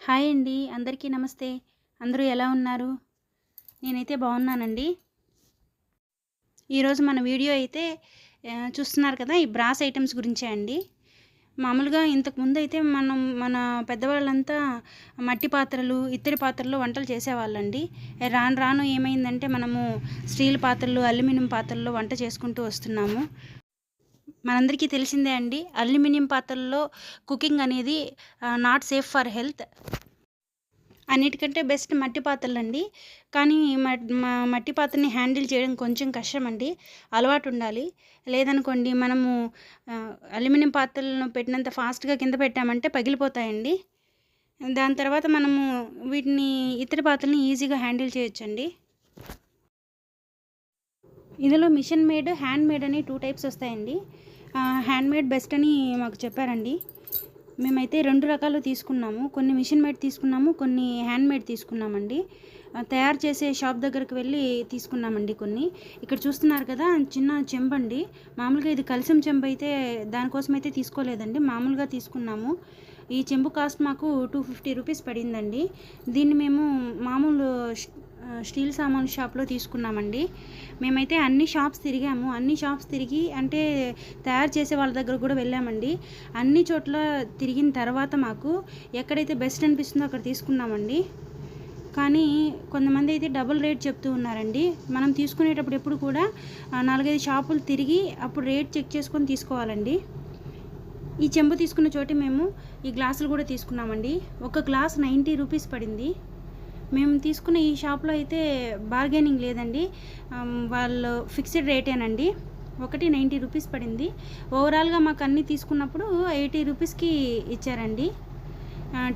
Hi అండి. అందరికీ నమస్తే. అందరూ ఎలా ఉన్నారు? నేనైతే బాగున్నానండి. ఈరోజు మన వీడియో అయితే చూస్తున్నారు కదా! ఈ బ్రాస్ ఐటెమ్స్ గురించే అండి. మామూలుగా ఇంతకుముందయితే మన పెద్దవాళ్ళంతా మట్టి పాత్రలు, ఇత్తడి పాత్రల్లో వంటలు చేసేవాళ్ళండి. రాను రాను ఏమైందంటే మనము స్టీల్ పాత్రలు, అల్యూమినియం పాత్రల్లో వంట చేసుకుంటూ వస్తున్నాము. మనందరికీ తెలిసిందే అండి. అల్యూమినియం పాత్రల్లో కుకింగ్ అనేది నాట్ సేఫ్ ఫర్ హెల్త్. అన్నిటికంటే బెస్ట్ మట్టి పాత్రలండి. కానీ మట్టి పాత్రని హ్యాండిల్ చేయడం కొంచెం కష్టమండి. అలవాటు ఉండాలి. లేదనుకోండి మనము అల్యూమినియం పాత్రలను పెట్టినంత ఫాస్ట్‌గా కింద పెట్టామంటే పగిలిపోతాయండి. దాని తర్వాత మనము వీటిని ఇత్తడి పాత్రలని ఈజీగా హ్యాండిల్ చేయొచ్చండి. ఇందులో మిషన్ మేడ్, హ్యాండ్ మేడ్ అని 2 టైప్స్ వస్తాయండి. హ్యాండ్ మేడ్ బెస్ట్ అని మాకు చెప్పారండి. మేమైతే 2 రకాలు తీసుకున్నాము. కొన్ని మిషన్ మేడ్ తీసుకున్నాము, కొన్ని హ్యాండ్ మేడ్ తీసుకున్నామండి. తయారు చేసే షాప్ దగ్గరికి వెళ్ళి తీసుకున్నామండి కొన్ని. ఇక్కడ చూస్తున్నారు కదా, చిన్న చెంబండి. మామూలుగా ఇది కలిసం చెంబు అయితే దానికోసమైతే తీసుకోలేదండి, మామూలుగా తీసుకున్నాము. ఈ చెంబు కాస్ట్ మాకు 250 రూపీస్ పడిందండి. దీన్ని మేము మామూలు స్టీల్ సామాన్ షాప్లో తీసుకున్నామండి. మేమైతే అన్ని షాప్స్ తిరిగాము. అన్ని షాప్స్ తిరిగి అంటే తయారు చేసే వాళ్ళ దగ్గర కూడా వెళ్ళామండి. అన్ని చోట్ల తిరిగిన తర్వాత మాకు ఎక్కడైతే బెస్ట్ అనిపిస్తుందో అక్కడ తీసుకున్నామండి. కానీ కొంతమంది అయితే డబుల్ రేట్ చెప్తూ ఉన్నారండి. మనం తీసుకునేటప్పుడు ఎప్పుడు కూడా 4-5 షాపులు తిరిగి అప్పుడు రేట్ చెక్ చేసుకొని తీసుకోవాలండి. ఈ చెంబు తీసుకున్న చోటి మేము ఈ గ్లాసులు కూడా తీసుకున్నామండి. ఒక గ్లాస్ 90 రూపీస్ పడింది. మేము తీసుకున్న ఈ షాప్లో అయితే బార్గెనింగ్ లేదండి. వాళ్ళు ఫిక్స్డ్ రేటేనండి. ఒకటి 90 రూపీస్ పడింది. ఓవరాల్గా మాకు అన్నీ తీసుకున్నప్పుడు 80 రూపీస్కి ఇచ్చారండి.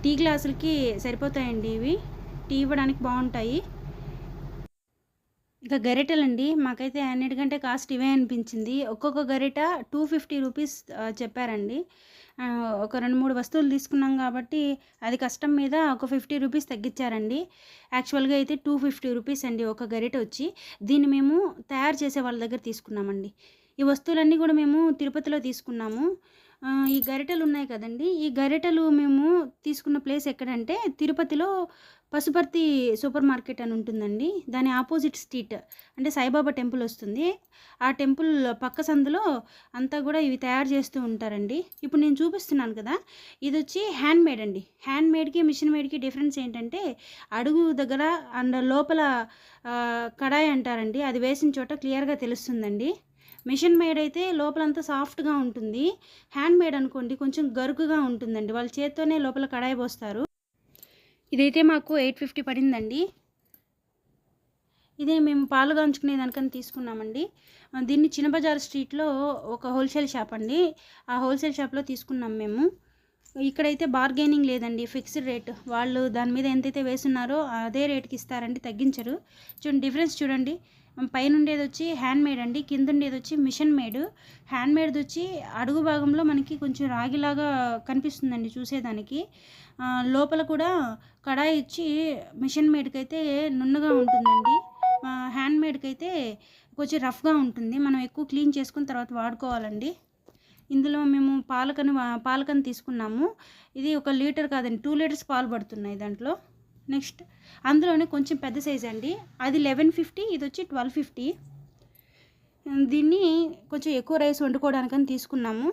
టీ గ్లాసులకి సరిపోతాయండి ఇవి. టీ ఇవ్వడానికి బాగుంటాయి. ఇక గరిటెలండి, మాకైతే అన్నిటికంటే కాస్ట్ ఇవే అనిపించింది. ఒక్కొక్క గరిట 250 రూపీస్ చెప్పారండి. ఒక 2-3 వస్తువులు తీసుకున్నాం కాబట్టి అది కష్టం మీద ఒక 50 రూపీస్ తగ్గించారండి. యాక్చువల్గా అయితే 250 రూపీస్ అండి ఒక గరిట వచ్చి. దీన్ని మేము తయారు చేసే వాళ్ళ దగ్గర తీసుకున్నామండి. ఈ వస్తువులన్నీ కూడా మేము తిరుపతిలో తీసుకున్నాము. ఈ గరిటెలు ఉన్నాయి కదండి, ఈ గరిటెలు మేము తీసుకున్న ప్లేస్ ఎక్కడంటే తిరుపతిలో పశుపర్తి సూపర్ మార్కెట్ అని ఉంటుందండి. దాని ఆపోజిట్ స్ట్రీట్ అంటే సాయిబాబా టెంపుల్ వస్తుంది. ఆ టెంపుల్ పక్క సందులో అంతా కూడా ఇవి తయారు చేస్తూ ఉంటారండి. ఇప్పుడు నేను చూపిస్తున్నాను కదా, ఇది వచ్చి హ్యాండ్ మేడ్ అండి. హ్యాండ్ మేడ్కి మిషన్ మేడ్కి డిఫరెన్స్ ఏంటంటే అడుగు దగ్గర అండ్ లోపల కడాయి అంటారండి, అది వేసిన చోట క్లియర్గా తెలుస్తుందండి. మిషన్ మేడ్ అయితే లోపలంతా సాఫ్ట్గా ఉంటుంది. హ్యాండ్ మేడ్ అనుకోండి కొంచెం గరుకుగా ఉంటుందండి. వాళ్ళ చేత్తోనే లోపల కడాయి పోస్తారు. ఇదైతే మాకు 850 పడిందండి. ఇదే మేము పాలు కాంచుకునే దానికని తీసుకున్నామండి. దీన్ని చిన్నబజార్ స్ట్రీట్లో ఒక హోల్సేల్ షాప్ అండి. ఆ హోల్సేల్ షాప్లో తీసుకున్నాం మేము. ఇక్కడైతే బార్గెనింగ్ లేదండి, ఫిక్స్డ్ రేట్. వాళ్ళు దాని మీద ఎంతైతే వేస్తున్నారో అదే రేట్కి ఇస్తారండి, తగ్గించరు. చూడండి డిఫరెన్స్ చూడండి. పైన ఉండేది వచ్చి హ్యాండ్ మేడ్ అండి, కింద ఉండేది వచ్చి మిషన్ మేడ్. హ్యాండ్ మేడ్ వచ్చి అడుగు భాగంలో మనకి కొంచెం రాగిలాగా కనిపిస్తుందండి చూసేదానికి. లోపల కూడా కడాయి ఇచ్చి మిషన్ మేడ్కి అయితే నున్నగా ఉంటుందండి. హ్యాండ్ మేడ్కి అయితే కొంచెం రఫ్గా ఉంటుంది. మనం ఎక్కువ క్లీన్ చేసుకుని తర్వాత వాడుకోవాలండి. ఇందులో మేము పాలకని తీసుకున్నాము. ఇది 1 లీటర్ కాదండి, 2 లీటర్స్ పాలు పడుతున్నాయి దాంట్లో. నెక్స్ట్ అందులోనే కొంచెం పెద్ద సైజ్ అండి, అది 1150, ఇది వచ్చి 1250. దీన్ని కొంచెం ఎక్కువ రైస్ వండుకోవడానికని తీసుకున్నాము.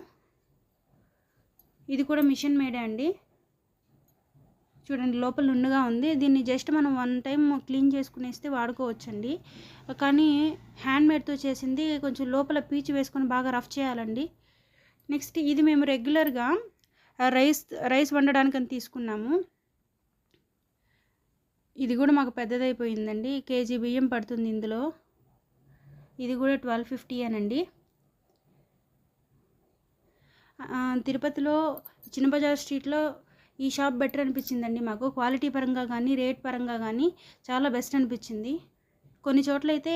ఇది కూడా మిషన్ మేడే అండి. చూడండి లోపల నుండుగా ఉంది. దీన్ని జస్ట్ మనం 1 టైం క్లీన్ చేసుకునేస్తే వాడుకోవచ్చండి. కానీ హ్యాండ్ మేడ్తో చేసింది కొంచెం లోపల పీచు వేసుకొని బాగా రఫ్ చేయాలండి. నెక్స్ట్ ఇది మేము రెగ్యులర్గా రైస్ వండడానికని తీసుకున్నాము. ఇది కూడా మాకు పెద్దదైపోయిందండి. కేజీ బియ్యం పడుతుంది ఇందులో. ఇది కూడా 1250 అనండి. తిరుపతిలో చిన్నబజార్ స్ట్రీట్లో ఈ షాప్ బెటర్ అనిపించిందండి మాకు. క్వాలిటీ పరంగా కానీ రేట్ పరంగా కానీ చాలా బెస్ట్ అనిపించింది. కొన్ని చోట్ల అయితే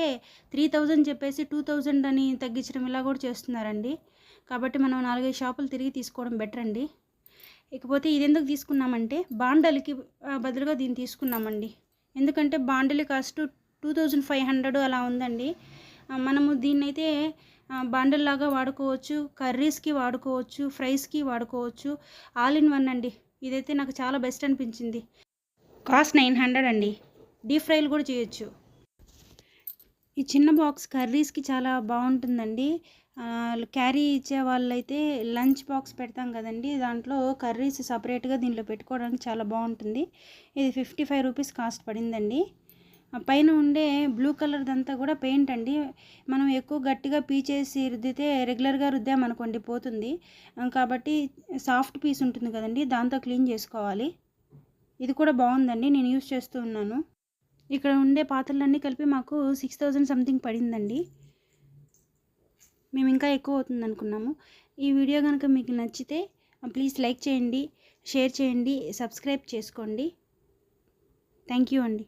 3000 చెప్పేసి 2000 అని తగ్గించడం ఇలా కూడా చేస్తున్నారండి. కాబట్టి మనం 4-5 షాపులు తిరిగి తీసుకోవడం బెటర్ అండి. ఇకపోతే ఇది ఎందుకు తీసుకున్నామంటే బాండలికి బదులుగా దీన్ని తీసుకున్నామండి. ఎందుకంటే బాండలి కాస్ట్ 2500 అలా ఉందండి. మనము దీన్నైతే బాండల్లాగా వాడుకోవచ్చు, కర్రీస్కి వాడుకోవచ్చు, ఫ్రైస్కి వాడుకోవచ్చు. ఆల్ ఇన్ వన్ అండి. ఇదైతే నాకు చాలా బెస్ట్ అనిపించింది. కాస్ట్ 900 అండి. డీప్ ఫ్రైలు కూడా చేయొచ్చు. ఈ చిన్న బాక్స్ కర్రీస్కి చాలా బాగుంటుందండి. క్యారీ ఇచ్చే వాళ్ళైతే లంచ్ బాక్స్ పెడతాం కదండి, దాంట్లో కర్రీస్ సపరేట్గా దీంట్లో పెట్టుకోవడానికి చాలా బాగుంటుంది. ఇది 55 రూపీస్ కాస్ట్ పడిందండి. పైన ఉండే బ్లూ కలర్దంతా కూడా పెయింట్ అండి. మనం ఎక్కువ గట్టిగా పీచేసి రుద్దితే రెగ్యులర్గా రుద్దామనుకోండి పోతుంది. కాబట్టి సాఫ్ట్ పీస్ ఉంటుంది కదండి, దాంతో క్లీన్ చేసుకోవాలి. ఇది కూడా బాగుందండి, నేను యూస్ చేస్తూ ఉన్నాను. ఇక్కడ ఉండే పాత్రలన్నీ కలిపి మాకు 6000 సంథింగ్ పడిందండి. మేము ఇంకా ఎక్కువ అవుతుంది అనుకున్నాము. ఈ వీడియో కనుక మీకు నచ్చితే ప్లీజ్ లైక్ చేయండి, షేర్ చేయండి, సబ్స్క్రైబ్ చేసుకోండి. థ్యాంక్ యూ అండి.